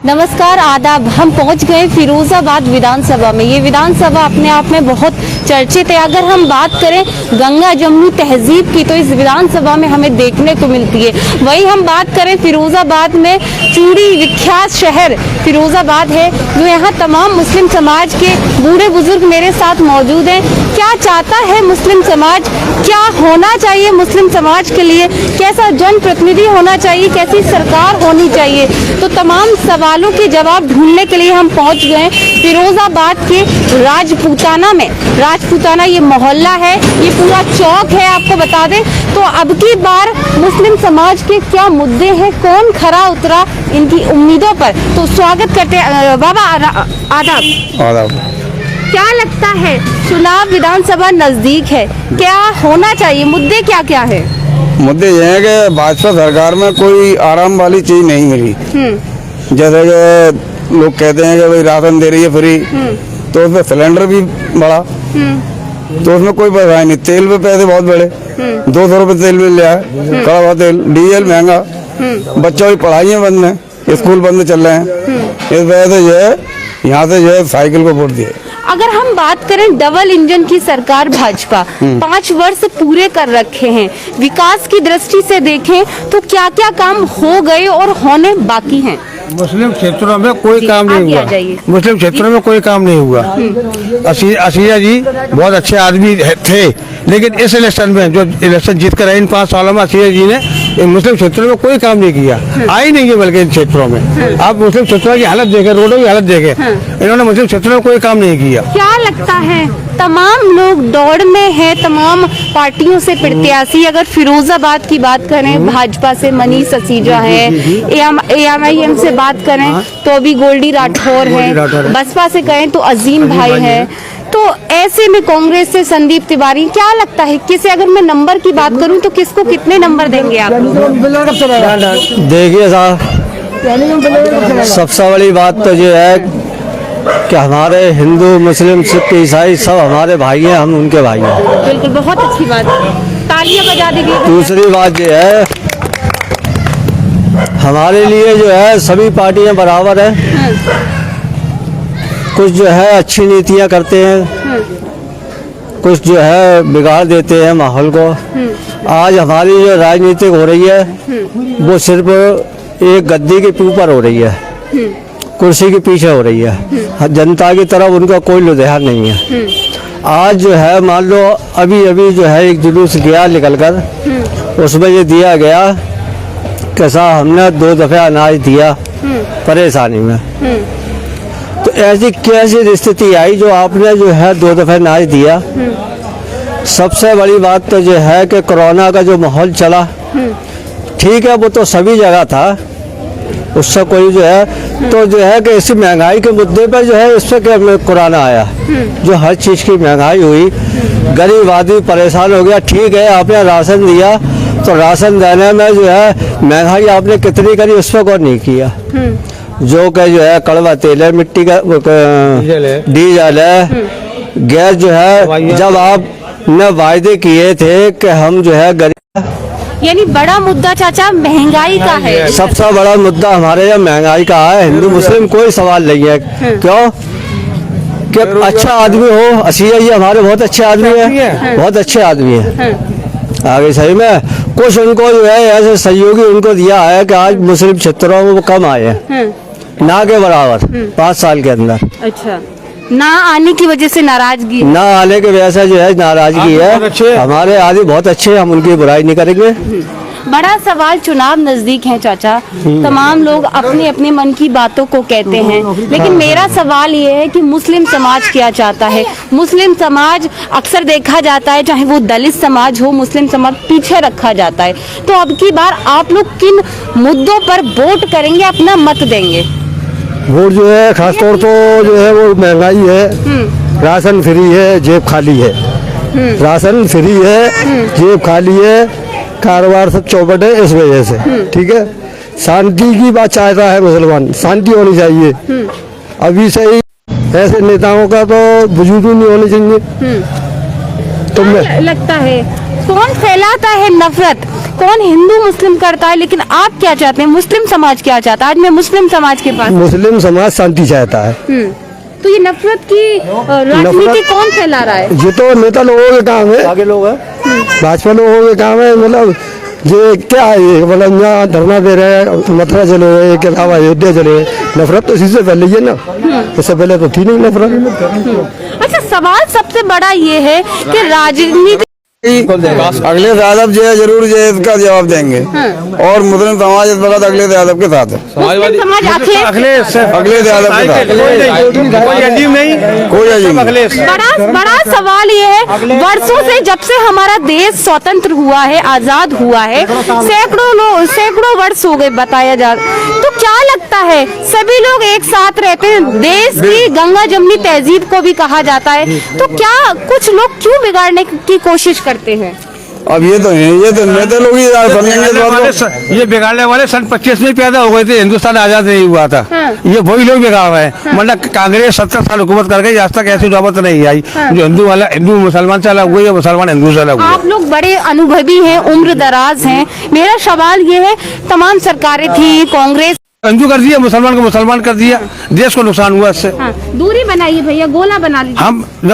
नमस्कार, आदाब। हम पहुंच गए फिरोजाबाद विधानसभा में। ये विधानसभा अपने आप में बहुत चर्चित है। अगर हम बात करें गंगा जमुनी तहजीब की तो इस विधानसभा में हमें देखने को मिलती है। वहीं हम बात करें फिरोजाबाद में, चूड़ी विख्यात शहर फिरोजाबाद है, जो यहाँ तमाम मुस्लिम समाज के बूढ़े बुजुर्ग मेरे साथ मौजूद हैं। क्या चाहता है मुस्लिम समाज, क्या होना चाहिए मुस्लिम समाज के लिए, कैसा जनप्रतिनिधि होना चाहिए, कैसी सरकार होनी चाहिए, तो तमाम सवालों के जवाब ढूंढने के लिए हम पहुंच गए फिरोजाबाद के राजपूताना में। राजपूताना ये मोहल्ला है, ये पूरा चौक है, आपको बता दें। तो अब की बार मुस्लिम समाज के क्या मुद्दे हैं, कौन खरा उतरा इनकी उम्मीदों पर, तो स्वागत करते हैं। बाबा आदाब। आदाब। क्या लगता है, चुनाव विधानसभा नजदीक है, क्या होना चाहिए, मुद्दे क्या क्या है? मुद्दे ये हैं कि भाजपा सरकार में कोई आराम वाली चीज नहीं मिली। जैसे कि लोग कहते हैं कि भाई राशन दे रही है फ्री, तो उसमें सिलेंडर भी बढ़ा, तो उसमें कोई परेशानी नहीं। तेल पे पैसे बहुत बढ़े, 200 रुपये तेल मिल रहा है, कड़वा तेल, डीजल महंगा, बच्चों की पढ़ाइयाँ बंद हैं, स्कूल बंद चल रहे हैं। इस वजह से जो है यहाँ से जो है साइकिल को वोट दिया। अगर हम बात करें डबल इंजन की सरकार भाजपा 5 वर्ष पूरे कर रखे हैं, विकास की दृष्टि से देखें तो क्या क्या काम हो गए और होने बाकी हैं? मुस्लिम क्षेत्रों में कोई काम नहीं हुआ। मुस्लिम क्षेत्रों में कोई काम नहीं हुआ। असीरा जी बहुत अच्छे आदमी थे, लेकिन इस इलेक्शन में जो इलेक्शन जीत कर आए इन 5 सालों में असीरा जी ने मुस्लिम क्षेत्रों में कोई काम नहीं किया, आई नहीं है। बल्कि इन क्षेत्रों में आप मुस्लिम क्षेत्रों की हालत देखें, रोडों की हालत देखें, इन्होंने मुस्लिम क्षेत्रों में कोई काम नहीं किया। क्या लगता है, तमाम लोग दौड़ में है, तमाम पार्टियों से प्रत्याशी, अगर फिरोजाबाद की बात करें भाजपा से मनीष ससीजा है, AMIM से बात करें तो अभी गोल्डी राठौर है, बसपा से कहें तो अजीम भाई है, तो ऐसे में कांग्रेस से संदीप तिवारी, क्या लगता है किसे, अगर मैं नंबर की बात करूं तो किसको कितने नंबर देंगे आप? देखिए साहब, सबसे बड़ी बात तो ये है कि हमारे हिंदू मुस्लिम सिख ईसाई सब हमारे भाई हैं, हम उनके भाई हैं। बिल्कुल, बहुत अच्छी बात, तालियां बजा दीजिए। दूसरी बात ये है, हमारे लिए जो है सभी पार्टियां बराबर हैं। कुछ जो है अच्छी नीतियां करते हैं, कुछ जो है बिगाड़ देते हैं माहौल को। आज हमारी जो राजनीति हो रही है वो सिर्फ एक गद्दी के ऊपर हो रही है, कुर्सी के पीछे हो रही है। जनता की तरफ उनका कोई लुधियान नहीं है। आज जो है मान लो अभी अभी जो है एक जुलूस गया निकल कर, उसमें ये दिया गया कि साहब हमने 2 दफे अनाज दिया परेशानी में, तो ऐसी कैसी स्थिति आई जो आपने जो है 2 दफे अनाज दिया। सबसे बड़ी बात तो जो है कि कोरोना का जो माहौल चला, ठीक है वो तो सभी जगह था, उससे कोई जो है तो जो है कि इसी महंगाई के मुद्दे पर जो है इससे क्या कोरोना आया, जो हर चीज़ की महंगाई हुई, गरीब आदमी परेशान हो गया। ठीक है आपने राशन दिया, तो राशन देने में जो है महंगाई आपने कितनी करी उस पर गौर नहीं किया। जो कि जो है कड़वा तेल है, मिट्टी का डीजल है, गैस जो है, जब आपने वायदे किए थे कि हम जो है गरीब, यानी बड़ा मुद्दा चाचा महंगाई का है। सबसे बड़ा मुद्दा हमारे यहाँ महंगाई का है। हिंदू मुस्लिम कोई सवाल नहीं है। क्यों कि अच्छा आदमी हो, असीरा ये हमारे बहुत अच्छे आदमी है, बहुत अच्छे आदमी है। आगे सही में कुछ उनको जो है ऐसे सहयोगी उनको दिया है कि आज मुस्लिम क्षेत्रों में वो कम आए हैं, ना के बराबर 5 साल के अंदर। अच्छा, ना आने की वजह से नाराजगी, ना आने की वजह से जो है नाराजगी है। हमारे आदमी बहुत अच्छे, हम उनकी बुराई नहीं करेंगे। बड़ा सवाल, चुनाव नजदीक है चाचा, तमाम लोग अपने अपने मन की बातों को कहते हैं, लेकिन मेरा सवाल ये है कि मुस्लिम समाज क्या चाहता है। मुस्लिम समाज अक्सर देखा जाता है, चाहे वो दलित समाज हो, मुस्लिम समाज पीछे रखा जाता है। तो अब की बार आप लोग किन मुद्दों पर वोट करेंगे, अपना मत देंगे? वोट जो है खासतौर तो जो है वो महंगाई है, राशन फ्री है, जेब खाली है। राशन फ्री है, जेब खाली है, कारोबार सब चौपट है, इस वजह से। ठीक है, शांति की बात चाहता है मुसलमान, शांति होनी चाहिए। अभी से ही ऐसे नेताओं का तो वजूद ही नहीं होनी चाहिए। तो लगता है कौन फैलाता है नफरत, कौन हिंदू मुस्लिम करता है, लेकिन आप क्या चाहते हैं, मुस्लिम समाज क्या चाहता है? आज मैं मुस्लिम समाज के पास। मुस्लिम समाज शांति चाहता है। तो ये नफरत की राजनीति कौन फैला रहा है? ये तो नेता लोगों के काम है, आगे लोग है, भाजपा लोगों के काम है। मतलब ये क्या है, ये मतलब यहाँ धरना दे रहे हैं, मथुरा चले गए, के अलावा अयोध्या चले गए। नफरत तो इसी से फैल रही है ना, इससे पहले तो थी नहीं नफरत। अच्छा, सवाल सबसे बड़ा ये है कि राजनीति अगले यादव जो है जरूर जो है इसका जवाब देंगे। और मुस्लिम समाज इस वक्त अगले यादव के साथ है। मुस्लिम समाज अगले यादव के साथ कोई अजीब नहीं, कोई अजीब नहीं। बड़ा सवाल ये है, वर्षों से जब से हमारा देश स्वतंत्र हुआ है, आजाद हुआ है, सैकड़ों वर्ष हो गए बताया जा, तो क्या लगता है सभी लोग एक साथ रहते हैं, देश की गंगा जमनी तहजीब को भी कहा जाता है, तो क्या कुछ लोग क्यों बिगाड़ने की कोशिश करते हैं? अब ये तो है, ये तो नेता लोग ही समझेंगे। ये बिगाड़ने वाले सन 25 में पैदा हो गए थे, हिंदुस्तान आजाद नहीं हुआ था। ये वही लोग बिगाड़ रहे हैं। मतलब कांग्रेस 70 साल हुकूमत कर गई, आज तक ऐसी नौबत नहीं आई जो हिंदू वाला हिंदू मुसलमान से अलग हुआ या मुसलमान हिंदू से अलग हुआ। आप लोग बड़े अनुभवी हैं, उम्र दराज हैं, मेरा सवाल ये है, तमाम सरकारें थी, कांग्रेस हिंदू कर दिया, मुसलमान को मुसलमान कर दिया, देश को नुकसान हुआ इससे। दूरी बनाइए भैया, गोला बना लीजिए।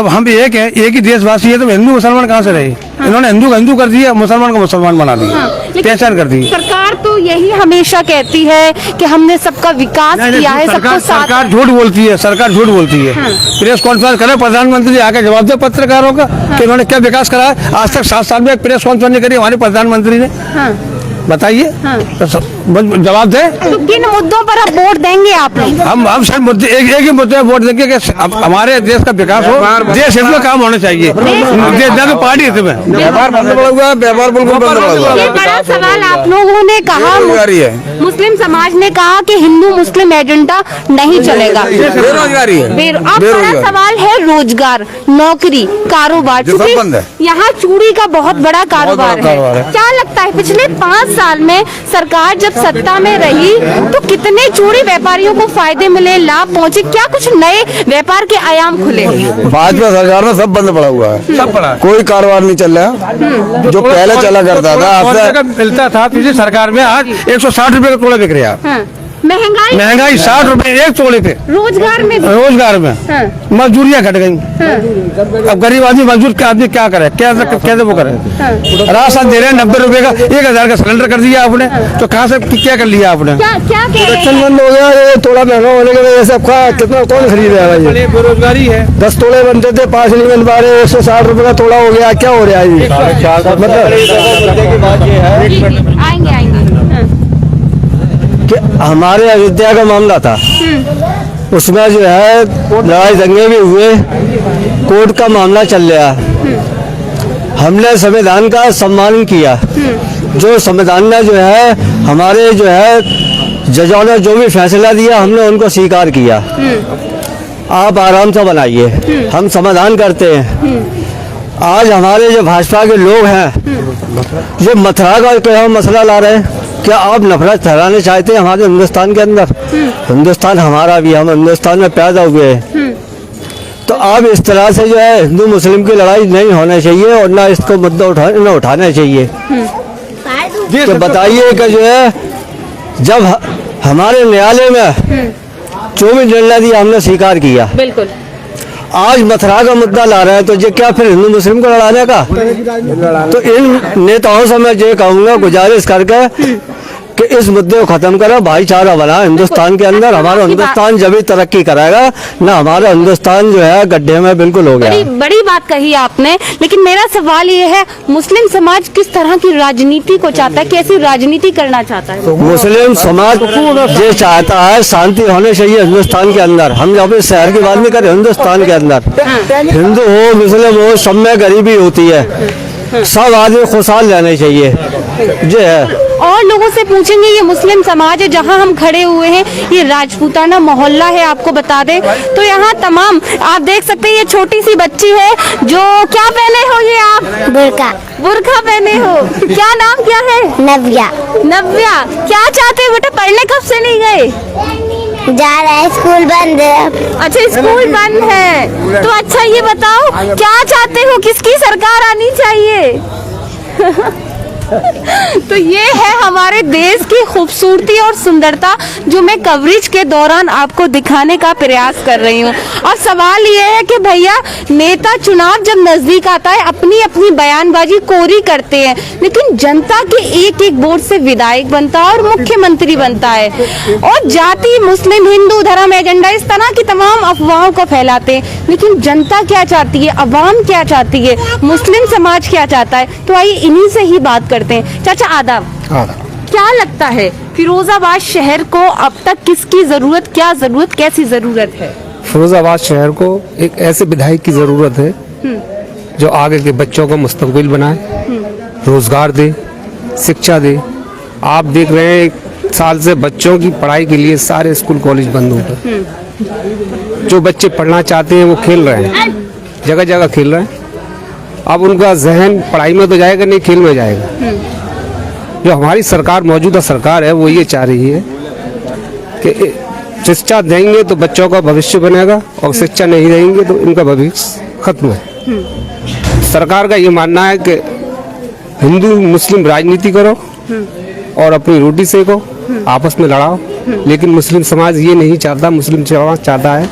हम एक है, एक ही देशवासी है, तो हिंदू मुसलमान कहाँ से रहे? इन्होंने हिंदू हिंदू कर दिया, मुसलमान को मुसलमान बना दिया, पहचान कर दी। सरकार तो यही हमेशा कहती है कि हमने सबका विकास किया है, सबको साथ। सरकार झूठ बोलती है, सरकार झूठ बोलती है। प्रेस कॉन्फ्रेंस करे प्रधानमंत्री आके जवाब दे पत्रकारों का कि इन्होंने क्या विकास करा है। आज तक 7 साल में एक प्रेस कॉन्फ्रेंस नहीं करी हमारे प्रधानमंत्री ने। बताइए, तो जवाब दे। तो किन मुद्दों पर अब वोट देंगे आप लोग? हम सर मुद्दे एक ही मुद्दे वोट देंगे कि हमारे देश का विकास हो, देश हित में काम होना चाहिए, देश पार्टी हित में। व्यापार बंद पड़ा हुआ है, व्यापार बिल्कुल बंद पड़ा हुआ है। ये बड़ा सवाल आप लोगों ने कहा, मुस्लिम समाज ने कहा कि हिंदू मुस्लिम एजेंडा नहीं चलेगा, बेरोजगारी है। अब बड़ा सवाल है रोजगार, नौकरी, कारोबार। यहाँ चूड़ी का बहुत बड़ा कारोबार है। क्या लगता है पिछले 5 साल में सरकार जब सत्ता में रही तो कितने चूड़ी व्यापारियों को फायदे मिले, लाभ पहुँचे, क्या कुछ नए व्यापार के आयाम खुले? भाजपा सरकार में सब बंद पड़ा हुआ है, सब पड़ा, कोई कारोबार नहीं चल रहा। जो पहले चला करता था, मिलता था पिछली सरकार में, आज 160 रुपए का तोड़ा बिक रहा है। महंगाई 60 रुपए एक तोड़े पे। रोजगार में मजदूरियाँ घट गई। अब गरीब आदमी मजदूर का आदमी क्या करे, कैसे वो करे? राशन दे रहे हैं 90 रुपए का, 1000 का सिलेंडर कर दिया आपने, तो कहाँ से क्या कर लिया आपने? प्रोडक्शन बंद हो गया, ये थोड़ा महंगा होने की वजह से कितना कौन खरीद रहा है? भाई बेरोजगारी है। 10 तोड़े बनते थे, 5 नहीं बन पा रहे, 160 रुपए का तोड़ा हो गया। क्या हो रहा है ये? आएंगे कि हमारे अयोध्या का मामला था, उसमें जो है लड़ाई दंगे भी हुए, कोर्ट का मामला चल रहा। हमने संविधान का सम्मान किया, जो संविधान ने जो है हमारे जो है जजों ने जो भी फैसला दिया हमने उनको स्वीकार किया। आप आराम से बनाइए, हम समाधान करते हैं। आज हमारे जो भाजपा के लोग हैं जो मथुरा का क्या मसला ला रहे हैं, क्या आप नफरत फैलाने चाहते हैं हमारे हिंदुस्तान के अंदर? हिंदुस्तान हमारा भी, हम हिंदुस्तान में पैदा हुए हैं। तो आप इस तरह से जो है हिंदू मुस्लिम की लड़ाई नहीं होना चाहिए और ना इसको मुद्दा उठाना चाहिए। तो बताइए कि जो है जब हमारे न्यायालय में जो भी निर्णय दिया हमने स्वीकार किया, बिल्कुल। आज मथुरा का मुद्दा ला रहे हैं, तो ये क्या फिर हिंदू मुस्लिम को लड़ाने का? तो इन नेताओं से मैं ये कहूँगा, गुजारिश करके कि इस मुद्दे को खत्म करो, भाईचारा बना हिंदुस्तान के अंदर। हमारा हिंदुस्तान जब भी तरक्की कराएगा ना, हमारा हिंदुस्तान जो है गड्ढे में बिल्कुल हो गया। बड़ी बात कही आपने, लेकिन मेरा सवाल ये है, मुस्लिम समाज किस तरह की राजनीति को चाहता है, कैसी राजनीति करना चाहता है? मुस्लिम समाज ये चाहता है शांति होनी चाहिए हिंदुस्तान के अंदर। हम अपने शहर की बात नहीं करें, हिंदुस्तान के अंदर हिंदू हो मुस्लिम हो सब में गरीबी होती है, सब आदमी खुशहाल रहने चाहिए। ये है। और लोगों से पूछेंगे, ये मुस्लिम समाज है जहां हम खड़े हुए हैं, ये राजपूताना मोहल्ला है, आपको बता दें तो यहाँ तमाम आप देख सकते हैं, ये छोटी सी बच्ची है जो क्या पहने हो ये आप? बुर्का पहने हो। क्या नाम क्या है? नव्या। क्या चाहते हो बेटा, पढ़ने कब से नहीं गए? जा रहा है, स्कूल बंद है। अच्छा, स्कूल बंद है। तो अच्छा ये बताओ, क्या चाहते हो, किसकी सरकार आनी चाहिए? तो ये है हमारे देश की खूबसूरती और सुंदरता जो मैं कवरेज के दौरान आपको दिखाने का प्रयास कर रही हूँ। और सवाल ये है कि भैया, नेता चुनाव जब नजदीक आता है अपनी अपनी बयानबाजी कोरी करते हैं, लेकिन जनता के एक एक वोट से विधायक बनता है और मुख्यमंत्री बनता है, और जाति, मुस्लिम, हिंदू, धर्म, एजेंडा, इस तरह की तमाम अफवाहों को फैलाते हैं। लेकिन जनता क्या चाहती है, अवाम क्या चाहती है, मुस्लिम समाज क्या चाहता है, तो आइए इन्हीं से ही बात करते हैं। चाचा आदाब, क्या लगता है फिरोजाबाद शहर को अब तक किसकी जरूरत, क्या जरूरत, कैसी जरूरत है? फिरोजाबाद शहर को एक ऐसे विधायक की जरूरत है जो आगे के बच्चों का मुस्तकबिल बनाए, रोजगार दे, शिक्षा दे। आप देख रहे हैं 1 साल से बच्चों की पढ़ाई के लिए सारे स्कूल कॉलेज बंद हो गए। जो बच्चे पढ़ना चाहते हैं वो खेल रहे हैं, जगह जगह खेल रहे हैं। अब उनका जहन पढ़ाई में तो जाएगा नहीं, खेल में जाएगा। जो हमारी सरकार, मौजूदा सरकार है, वो ये चाह रही है कि शिक्षा देंगे तो बच्चों का भविष्य बनेगा, और शिक्षा नहीं देंगे तो इनका भविष्य खत्म है। सरकार का ये मानना है कि हिंदू मुस्लिम राजनीति करो और अपनी रोटी सेको, आपस में लड़ाओ, लेकिन मुस्लिम समाज ये नहीं चाहता। मुस्लिम समाज चाहता है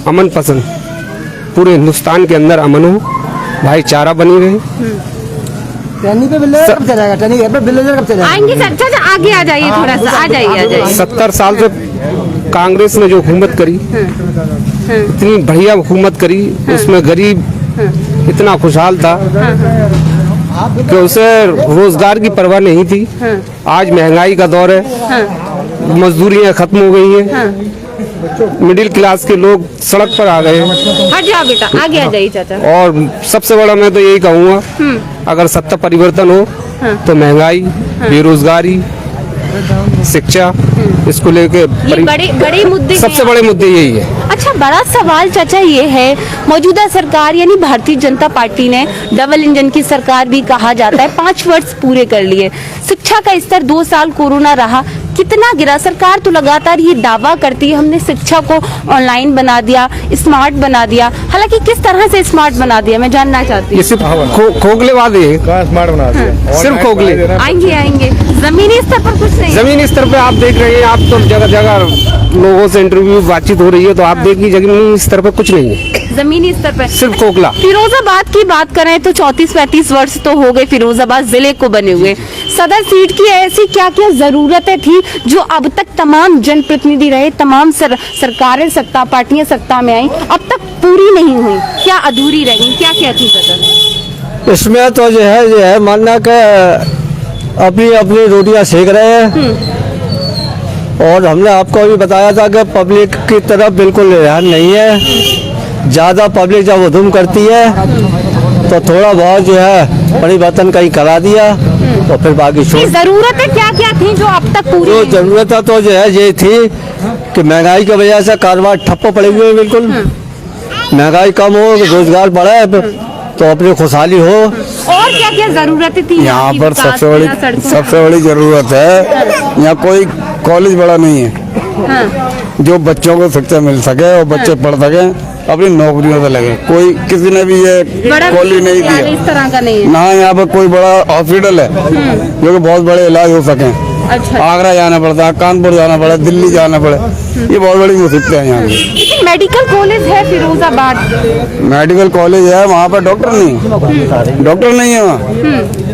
अमन पसंद, पूरे हिंदुस्तान के अंदर अमन हो, भाईचारा बनी रहे। आएंगे चाचा, आगे आ जाइए, थोड़ा सा आ जाइए। 70 साल से कांग्रेस ने जो हुकूमत करी, इतनी बढ़िया हुकूमत करी, उसमें गरीब इतना खुशहाल था कि उसे रोजगार की परवाह नहीं थी। आज महंगाई का दौर है, मजदूरियां खत्म हो गई हैं, मिडिल क्लास के लोग सड़क पर आ गए। हट जाओ बेटा, आगे आ जाइए चाचा। और सबसे बड़ा मैं तो यही कहूँगा, अगर सत्ता परिवर्तन हो तो महंगाई, बेरोजगारी, शिक्षा, इसको लेके बड़े मुद्दे, सबसे बड़े मुद्दे यही है। अच्छा, बड़ा सवाल चाचा ये है, मौजूदा सरकार यानी भारतीय जनता पार्टी ने डबल इंजन की सरकार भी कहा जाता है, 5 वर्ष पूरे कर लिए। शिक्षा का स्तर 2 साल कोरोना रहा, कितना गिरा? सरकार तो लगातार ये दावा करती है हमने शिक्षा को ऑनलाइन बना दिया, स्मार्ट बना दिया। हालांकि किस तरह से स्मार्ट बना दिया, मैं जानना चाहती हूँ। ये सिर्फ खोखले वादे हैं, स्मार्ट बना दिया, सिर्फ खोखले। आएंगे जमीनी स्तर पर कुछ नहीं। जमीनी स्तर पे आप देख रहे हैं, आप तो जगह जगह लोगों से इंटरव्यू बातचीत हो रही है, तो आप देखिए जमीनी स्तर पे कुछ नहीं है, जमीनी स्तर पर सिर्फ खोखला। फिरोजाबाद की बात करें तो 34-35 वर्ष तो हो गए फिरोजाबाद जिले को बने हुए। सदर सीट की ऐसी क्या क्या जरूरतें थी जो अब तक तमाम जनप्रतिनिधि रहे, तमाम सरकारें, सत्ता पार्टियां सत्ता में आई, अब तक पूरी नहीं हुई, क्या अधूरी रही, क्या क्या थी सदर? इसमें तो जो है मानना कि अपनी अपनी रोटियां सेक रहे हैं। और हमने आपको भी बताया था कि पब्लिक की तरफ बिल्कुल ध्यान नहीं है। ज़्यादा पब्लिक जब हुजूम करती है तो थोड़ा बहुत जो है परिवर्तन कहीं करा दिया, तो फिर बाकी जरूरतें क्या क्या थी जो अब तक पूरी? जो जरूरत तो जो है ये थी कि महंगाई की वजह से कारोबार ठप्प पड़े हुए हैं बिल्कुल। महंगाई कम हो, रोजगार बढ़े, तो अपनी खुशहाली हो। और क्या क्या जरूरतें थी? यहाँ पर सबसे बड़ी जरूरत है, यहाँ कोई कॉलेज बड़ा नहीं है जो बच्चों को शिक्षा मिल सके और बच्चे पढ़ सके, अपनी नौकरियों से लगे। कोई किसी ने भी ये कॉलेज नहीं दिया, इस तरह का नहीं है ना। यहाँ पर कोई बड़ा हॉस्पिटल है जो कि बहुत बड़े इलाज हो सके। अच्छा, आगरा जाना पड़ता है, कानपुर जाना पड़े, दिल्ली जाना पड़े, ये बहुत बड़ी मुसीबतें हैं यहाँ की। लेकिन मेडिकल कॉलेज है फिरोजाबाद, मेडिकल कॉलेज है, वहाँ पर डॉक्टर नहीं, डॉक्टर नहीं है वहाँ।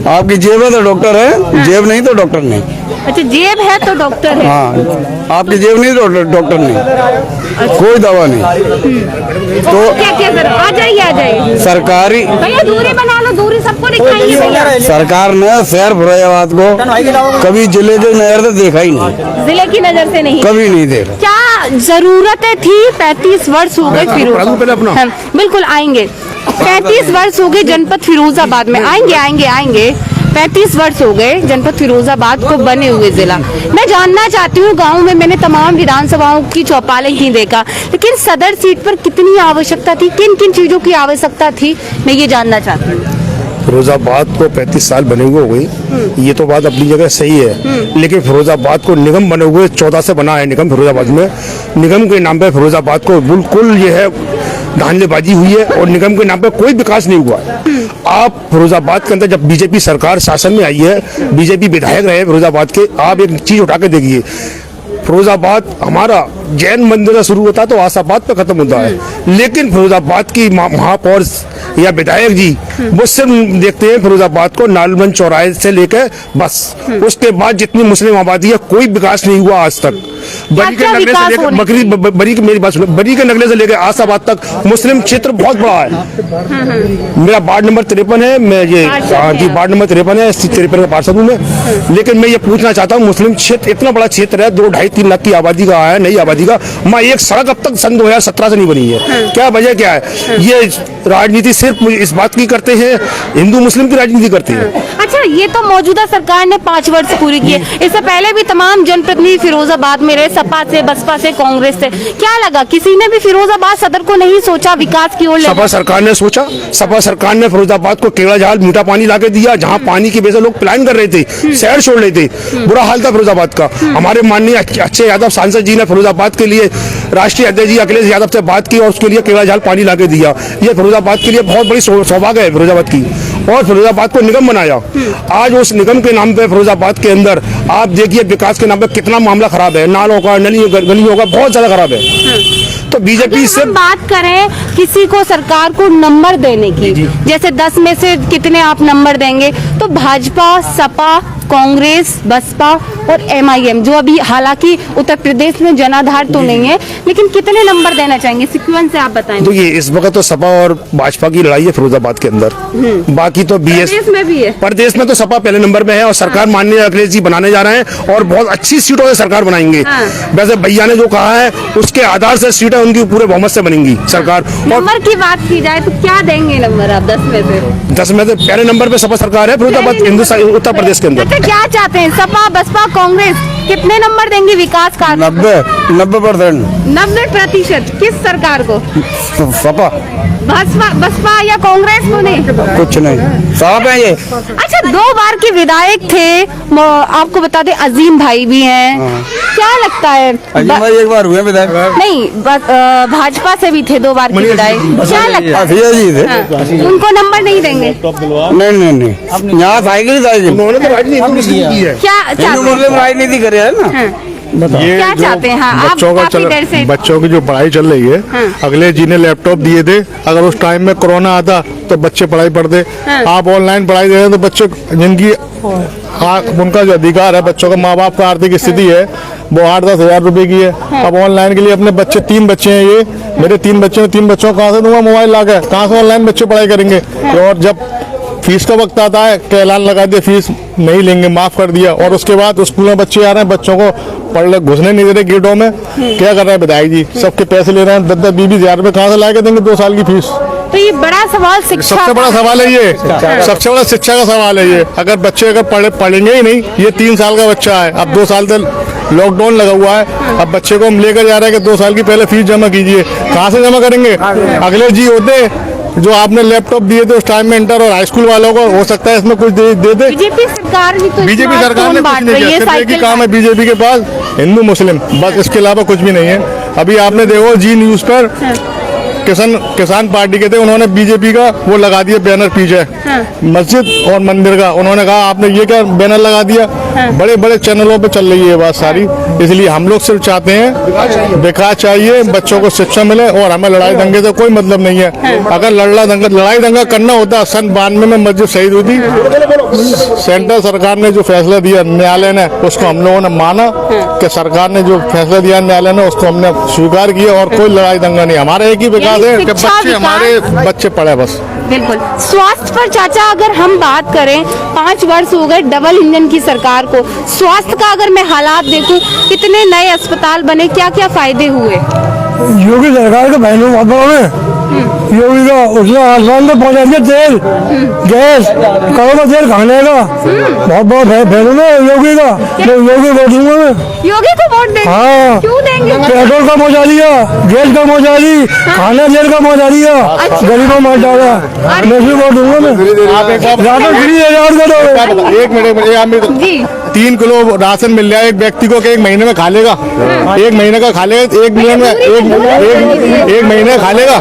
आपकी जेब है तो डॉक्टर है, जेब नहीं तो डॉक्टर नहीं। अच्छा, जेब है तो डॉक्टर है। हाँ, आपकी जेब नहीं तो डॉक्टर नहीं, कोई दवा नहीं। तो क्या क्या आ जाइए सरकारी भैया, दूरी बना लो, दूरी सबको दिखाएंगे भैया। सरकार ने शहर फिरोजाबाद को कभी जिले की नजर से देखा ही नहीं, जिले की नजर से नहीं, कभी नहीं देखा। क्या जरूरतें थी? 35 वर्ष हो गए फिरोजाबाद, बिल्कुल आएंगे। 35 वर्ष हो गए जनपद फिरोजाबाद में, आएंगे 35 वर्ष हो गए जनपद फिरोजाबाद को बने हुए जिला। मैं जानना चाहती हूँ, गांव में मैंने तमाम विधानसभाओं की चौपालें ही देखा, लेकिन सदर सीट पर कितनी आवश्यकता थी, किन किन चीजों की आवश्यकता थी, मैं ये जानना चाहती हूँ। फिरोजाबाद को 35 साल बने हुए हो गई, ये तो बात अपनी जगह सही है, लेकिन फिरोजाबाद को निगम बने हुए 14 से बना है निगम फिरोजाबाद में। निगम के नाम पे फिरोजाबाद को बिल्कुल ये है धांधलेबाजी हुई है, और निगम के नाम पे कोई विकास नहीं हुआ है। आप फिरोजाबाद के अंदर जब बीजेपी सरकार शासन में आई है, बीजेपी विधायक रहे फिरोजाबाद के, आप एक चीज उठा के देखिए, फिरोजाबाद हमारा जैन मंदिर से शुरू होता है तो आसाबाद पे खत्म होता है, लेकिन फिरोजाबाद की महापौर या विधायक जी वो सिर्फ देखते हैं फिरोजाबाद को नालगंज चौराहे से लेकर बस, उसके बाद जितनी मुस्लिम आबादी है कोई विकास नहीं हुआ आज तक। बरी के नगले से लेकर मेरी बात सुनो, बरी के नगले से लेकर आसाबाद तक मुस्लिम क्षेत्र बहुत बड़ा है। मेरा वार्ड नंबर 53 है, मैं ये जी वार्ड नंबर 53 है, 53 का पार्षद हूँ मैं। लेकिन मैं ये पूछना चाहता हूँ, मुस्लिम क्षेत्र इतना बड़ा क्षेत्र है, 2-2.5-3 लाख की आबादी का है, नई आबादी का, मैं एक सड़क अब तक सन 2017 से नहीं बनी है। क्या वजह क्या है? ये राजनीति सिर्फ इस बात की करते हैं, हिंदू मुस्लिम की राजनीति करते हैं। अच्छा, ये तो मौजूदा सरकार ने 5 वर्ष पूरी किए, इससे पहले भी तमाम जनप्रतिनिधि फिरोजाबाद में रहे, सपा से, बसपा से, कांग्रेस से। क्या लगा, किसी ने भी फिरोजाबाद सदर को नहीं सोचा विकास की ओर? सपा सरकार ने सोचा, सपा सरकार ने फिरोजाबाद को केवड़ा जहाज मीठा पानी लाके दिया, जहां पानी की वजह से लोग पलायन कर रहे थे, शहर छोड़ रहे थे, बुरा हाल था फिरोजाबाद का। हमारे माननीय अच्छे यादव सांसद जी ने फिरोजाबाद के लिए राष्ट्रीय अध्यक्ष जी अखिलेश यादव से बात की और उसके लिए केवड़ा जहाज पानी लाके दिया। ये फिरोजाबाद के लिए बहुत बड़ी सौभाग्य है फिरोजाबाद की, और फिरोजाबाद को निगम बनाया। आज उस निगम के नाम पे फिरोजाबाद के अंदर आप देखिए विकास के नाम पे कितना मामला खराब है, नालों का, गलियों का बहुत ज्यादा खराब है। तो बीजेपी से बात करें किसी को सरकार को नंबर देने की, जैसे 10 में से कितने आप नंबर देंगे, तो भाजपा, सपा, कांग्रेस, बसपा और MIM, जो अभी हालांकि उत्तर प्रदेश में जनाधार तो नहीं है, लेकिन कितने नंबर देना चाहेंगे? सीक्वेंस से आप बताएं। देखिए, इस वक्त तो सपा और भाजपा की लड़ाई है फिरोजाबाद के अंदर, बाकी तो प्रदेश में भी है। प्रदेश में तो सपा पहले नंबर में है और सरकार माननीय अखिलेश जी बनाने जा रहे हैं और बहुत अच्छी सीटों से सरकार बनाएंगे। वैसे भैया ने जो कहा है उसके आधार से सीटें उनकी पूरे बहुमत से बनेंगी सरकार। नंबर की बात की जाए तो क्या देंगे नंबर आप 10 में से? 10 में से पहले नंबर पे सपा सरकार है फिरोजाबाद हिंदुस्तान उत्तर प्रदेश के अंदर। क्या चाहते हैं, सपा, बसपा, कांग्रेस कितने नंबर देंगे विकास का? 90%। 90% किस सरकार को? सपा, बसपा या कांग्रेस को? नहीं, कुछ नहीं, साफ है ये। अच्छा, 2 बार के विधायक थे, आपको बता दें अजीम भाई भी हैं। क्या लगता है? अजीम भाई एक बार हुए विधायक? नहीं, भाजपा से भी थे 2 बार के विधायक। क्या लगता है? जी थे। हाँ, उनको नंबर नहीं देंगे? नहीं, यहाँ साइकिल उन्होंने तो राजनीति की है। क्या चाहते हैं? राजनीति करे है ना। ये क्या जो चाहते हैं? हाँ, बच्चों की जो पढ़ाई चल रही है, अखिलेश जी ने लैपटॉप दिए थे, अगर उस टाइम में कोरोना आता तो बच्चे पढ़ाई पढ़ते। आप ऑनलाइन पढ़ाई दे रहे हैं तो बच्चे जिनकी उनका जो अधिकार है, बच्चों का, माँ बाप का आर्थिक स्थिति है वो 8-10 हजार रुपए की है। अब ऑनलाइन के लिए अपने बच्चे 3 बच्चे हैं, ये मेरे 3 बच्चे हैं, 3 बच्चों को कहाँ से दूंगा मोबाइल लाकर? कहाँ से ऑनलाइन बच्चे पढ़ाई करेंगे? और जब फीस का वक्त आता है कि ऐलान लगा दिया फीस नहीं लेंगे, माफ कर दिया, और उसके बाद स्कूल में बच्चे आ रहे हैं, बच्चों को पढ़ने घुसने नहीं दे रहे गेटों में। क्या कर रहे हैं विधायक जी? सबके पैसे ले रहे हैं, 10-20 हजार रुपए कहाँ से ला के देंगे 2 साल की फीस? तो ये बड़ा सवाल शिक्षा, सबसे बड़ा सवाल है ये, सबसे बड़ा शिक्षा का सवाल है ये। अगर बच्चे अगर पढ़ेंगे ही नहीं, ये 3 साल का बच्चा है, अब 2 साल तक लॉकडाउन लगा हुआ है, अब बच्चे को हम लेकर जा रहे हैं कि 2 साल की पहले फीस जमा कीजिए, कहाँ से जमा करेंगे? अखिलेश जी होते जो आपने लैपटॉप दिए थे उस टाइम में इंटर और हाई स्कूल वालों को, हो सकता है इसमें कुछ दे दे। बीजेपी सरकार भी तो बीजेपी सरकार ने कुछ नहीं किया, सिर्फ एक ही काम है बीजेपी के पास, हिंदू मुस्लिम, बस, इसके अलावा कुछ भी नहीं है। अभी आपने देखो जी न्यूज पर किसान पार्टी के थे, उन्होंने बीजेपी का वो लगा दिया बैनर पीछे, मस्जिद और मंदिर का। उन्होंने कहा आपने ये क्या बैनर लगा दिया? बड़े बड़े चैनलों पे चल रही है बात सारी। इसलिए हम लोग सिर्फ चाहते हैं विकास चाहिए, बच्चों को शिक्षा मिले, और हमें लड़ाई दंगे से कोई मतलब नहीं है। अगर लड़ाई दंगा करना होता, सन 92 में मस्जिद शहीद हुई थी, सेंट्रल सरकार ने जो फैसला दिया न्यायालय ने, उसको हम लोगों ने माना कि सरकार ने जो फैसला दिया न्यायालय ने उसको हमने स्वीकार किया, और कोई लड़ाई दंगा नहीं। हमारा एक ही विकास है कि बच्चे, हमारे बच्चे पढ़े बस। बिल्कुल। स्वास्थ्य पर चाचा अगर हम बात करें, 5 वर्ष हो गए डबल इंजन की सरकार को, स्वास्थ्य का अगर मैं हालात देखूं, कितने नए अस्पताल बने, क्या क्या फायदे हुए? योगी सरकार के बहनों योगी का उसने आसमान में पहुंचा दिया तेल, गैस, करोड़ का तेल खाने का बहुत बहुत फैसला है योगी का। योगी वोट दूंगा मैं, योगी को वोट देंगे? हाँ, क्यों देंगे? पेट्रोल का पहुंचा दिया, गैस का पहुंचा दी, खाना तेल का पहुंचा दिया, गरीबों मार डाला, मैं वोट दूंगा मैं। राशन फ्री है, याद करो। एक मिनट जी, 3 किलो राशन मिल रहा है एक व्यक्ति को, कि एक महीने में खा लेगा, एक महीने का खा लेगा, एक महीने में एक महीने खा लेगा,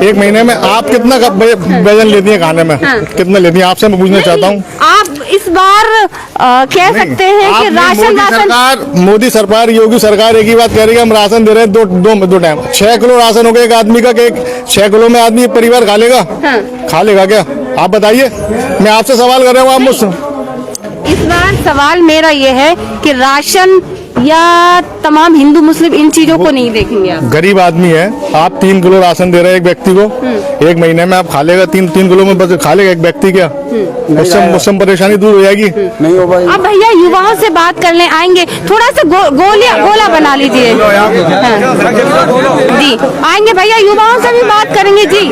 एक महीने में आप कितना वजन लेती है खाने में, कितना लेती है? आपसे मैं पूछना चाहता हूँ। आप इस बार कह सकते हैं कि राशन मोदी सरकार, योगी सरकार एक ही बात कह रही है, हम राशन दे रहे हैं दो टाइम। 6 किलो राशन हो गया एक आदमी का, कि 6 किलो में आदमी परिवार खा लेगा? खा लेगा क्या? आप बताइए, मैं आपसे सवाल कर रहा हूँ, आप मुझसे। इस बार सवाल मेरा ये है कि राशन या तमाम हिंदू मुस्लिम इन चीजों को नहीं देखेंगे आप? गरीब आदमी है, आप 3 किलो राशन दे रहे हैं एक व्यक्ति को, एक महीने में आप खा लेगा 3 किलो में बस खा लेगा एक व्यक्ति क्या? उससे परेशानी दूर हो जाएगी? नहीं हो पाएगी। अब भैया युवाओं से बात करने आएंगे, थोड़ा सा गोला बना लीजिए। जी आएंगे भैया, युवाओं से भी बात करेंगे जी।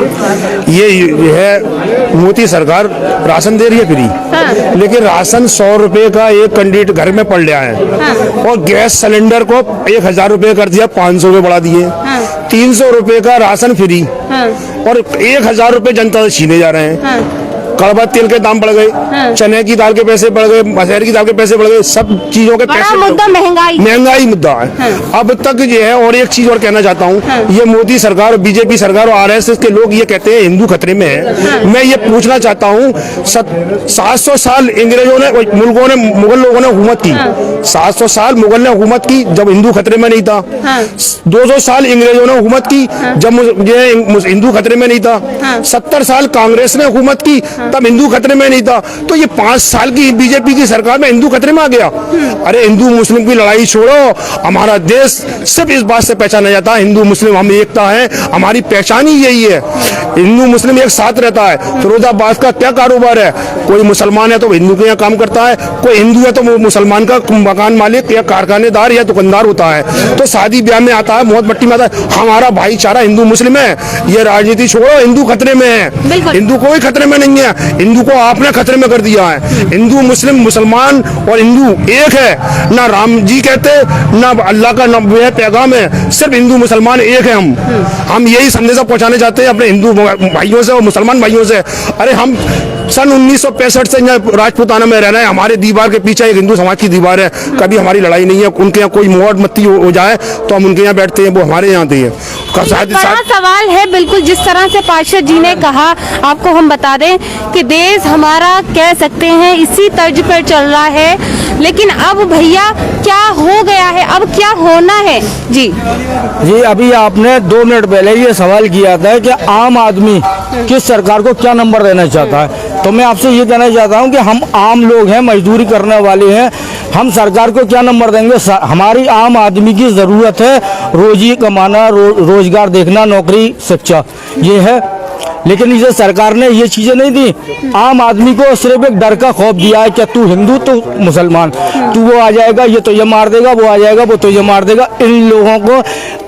ये है मोदी सरकार राशन दे रही है फ्री, लेकिन राशन 100 रुपए का एक कैंडिडेट घर में पड़ रहा है, और गैस सिलेंडर को 1000 रुपए कर दिया, 500 रुपए बढ़ा दिए, 300 रुपए का राशन फ्री, और 1000 रुपए जनता से छीने जा रहे हैं। कड़वा तेल के दाम बढ़ गए, चने की दाल के पैसे बढ़ गए, मसेर की दाल के पैसे बढ़ गए, सब चीजों के पैसे। मुद्दा महंगाई मुद्दा है। अब तक जो है, और एक चीज और कहना चाहता हूँ, ये मोदी सरकार और बीजेपी सरकार और आरएसएस के लोग ये कहते हैं हिंदू खतरे में है। मैं ये पूछना चाहता हूँ, 700 साल अंग्रेजों ने, मुगल लोगों ने हुकूमत की, 700 साल मुगल ने हुकूमत की जब हिंदू खतरे में नहीं था, 200 साल अंग्रेजों ने हुकूमत की जब हिंदू खतरे में नहीं था, 70 साल कांग्रेस ने हुकूमत की तब हिंदू खतरे में नहीं था। तो ये 5 साल की बीजेपी की सरकार में हिंदू खतरे में आ गया। अरे हिंदू मुस्लिम की लड़ाई छोड़ो, हमारा देश सिर्फ इस बात से पहचाना जाता है, हिंदू मुस्लिम हम एकता है, हमारी पहचान ही यही है, हिंदू मुस्लिम एक साथ रहता है। फिरोजाबाद का क्या कारोबार है? कोई मुसलमान है तो हिंदू के यहाँ काम करता है, कोई हिंदू है तो मुसलमान का मकान मालिक या कारखानेदार या दुकानदार होता है। तो शादी ब्याह में आता है, मौत मट्टी में आता है, हमारा भाईचारा हिंदू मुस्लिम है। ये राजनीति छोड़ो, हिंदू खतरे में है, हिंदू कोई खतरे में नहीं है, हिंदू को आपने खतरे में कर दिया है। हिंदू मुस्लिम मुसलमान और हिंदू एक है, ना राम जी कहते ना अल्लाह का पैगाम है, सिर्फ हिंदू मुसलमान एक है। हम यही संदेशा पहुंचाने चाहते हैं अपने हिंदू भाइयों से और मुसलमान भाइयों से। अरे हम सन 1965 से राजपूताना में रहना है, हमारे दीवार के पीछे एक हिंदू समाज की दीवार है, कभी हमारी लड़ाई नहीं है। उनके यहाँ कोई मौत मत्ती हो जाए तो हम उनके यहाँ बैठते हैं, वो हमारे यहाँ आते हैं। बड़ा सवाल है, बिल्कुल जिस तरह से पार्षद जी ने कहा, आपको हम बता दें कि देश हमारा कह सकते हैं इसी तर्ज पर चल रहा है, लेकिन अब भैया क्या हो गया है, अब क्या होना है? जी अभी आपने 2 मिनट पहले ये सवाल किया था कि आम आदमी किस सरकार को क्या नंबर देना चाहता है, तो मैं आपसे ये कहना चाहता हूँ कि हम आम लोग हैं, मजदूरी करने वाले हैं, हम सरकार को क्या नंबर देंगे? हमारी आम आदमी की ज़रूरत है रोजी कमाना, रोजगार देखना, नौकरी, शिक्षा, ये है। लेकिन इसे सरकार ने ये चीजें नहीं दी। आम आदमी को सिर्फ एक डर का खौफ दिया है कि तू हिंदू तो मुसलमान, तू वो आ जाएगा, ये तो ये मार देगा, वो आ जाएगा, वो तो ये मार देगा। इन लोगों को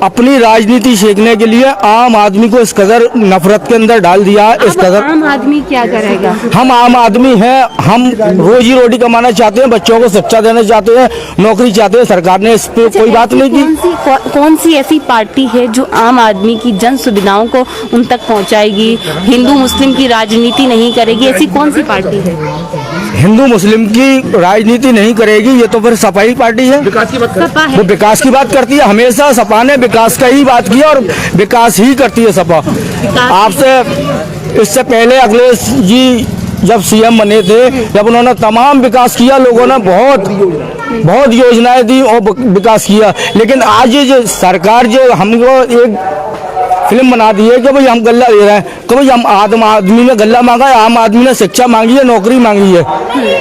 अपनी राजनीति सीखने के लिए आम आदमी को इस कदर नफरत के अंदर डाल दिया है। इस कदर आम आदमी क्या करेगा? हम आम आदमी हैं, हम रोजी रोटी कमाना चाहते हैं, बच्चों को शिक्षा देना चाहते हैं, नौकरी चाहते हैं। सरकार ने इस पे कोई बात नहीं की। कौन सी ऐसी पार्टी है जो आम आदमी की जन सुविधाओं को उन तक पहुंचाएगी, हिंदू मुस्लिम की राजनीति नहीं करेगी? ऐसी कौन सी पार्टी है? हिंदू मुस्लिम की राजनीति नहीं करेगी, ये तो फिर सपा ही पार्टी है। सपा है, वो विकास की बात करती है, हमेशा सपा ने विकास का ही बात किया और विकास ही करती है सपा। आपसे इससे पहले अखिलेश जी जब सीएम बने थे, जब उन्होंने तमाम विकास किया, लोगों ने बहुत योजनाएं दी और विकास किया। लेकिन आज ये जो सरकार जो हमको एक फिल्म बना दी है कि भाई हम गल्ला दे रहे हैं, तो भाई हम आम आदमी ने गल्ला मांगा है, आम आदमी ने शिक्षा मांगी है, नौकरी मांगी है,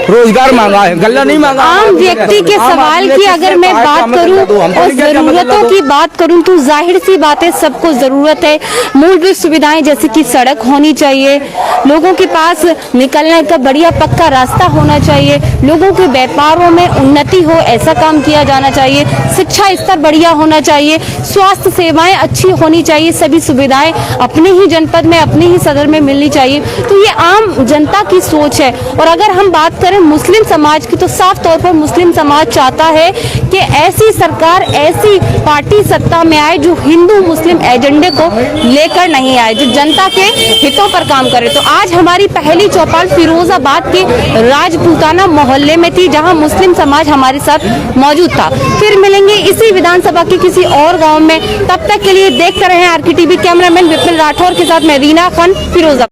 रोजगार मांगा है, गल्ला नहीं मांगा। आम व्यक्ति के सवाल की अगर मैं बात करूं और जरूरतों की बात करूं तो जाहिर सी बात है, सबको जरूरत है मूलभूत सुविधाएं, जैसे कि सड़क होनी चाहिए, लोगों के पास निकलने का बढ़िया पक्का रास्ता होना चाहिए, लोगों के व्यापारों में उन्नति हो ऐसा काम किया जाना चाहिए, शिक्षा स्तर बढ़िया होना चाहिए, स्वास्थ्य सेवाएं अच्छी होनी चाहिए, सभी सभी सुविधाएं अपने ही जनपद में, अपने ही सदर में मिलनी चाहिए। तो ये आम जनता की सोच है। और अगर हम बात करें मुस्लिम समाज की, तो साफ तौर पर मुस्लिम समाज चाहता है कि ऐसी सरकार, ऐसी पार्टी सत्ता में आए जो हिंदू मुस्लिम एजेंडे को लेकर नहीं आए, जो जनता के हितों पर काम करे। तो आज हमारी पहली चौपाल फिरोजाबाद के राजपूताना मोहल्ले में थी, जहां मुस्लिम समाज हमारे साथ मौजूद था। फिर मिलेंगे इसी विधानसभा के किसी और गांव में। तब तक के लिए देखते रहे RK TV। Cameraman Vipin Rathore के साथ मैं रीना खान, फिरोजाबाद।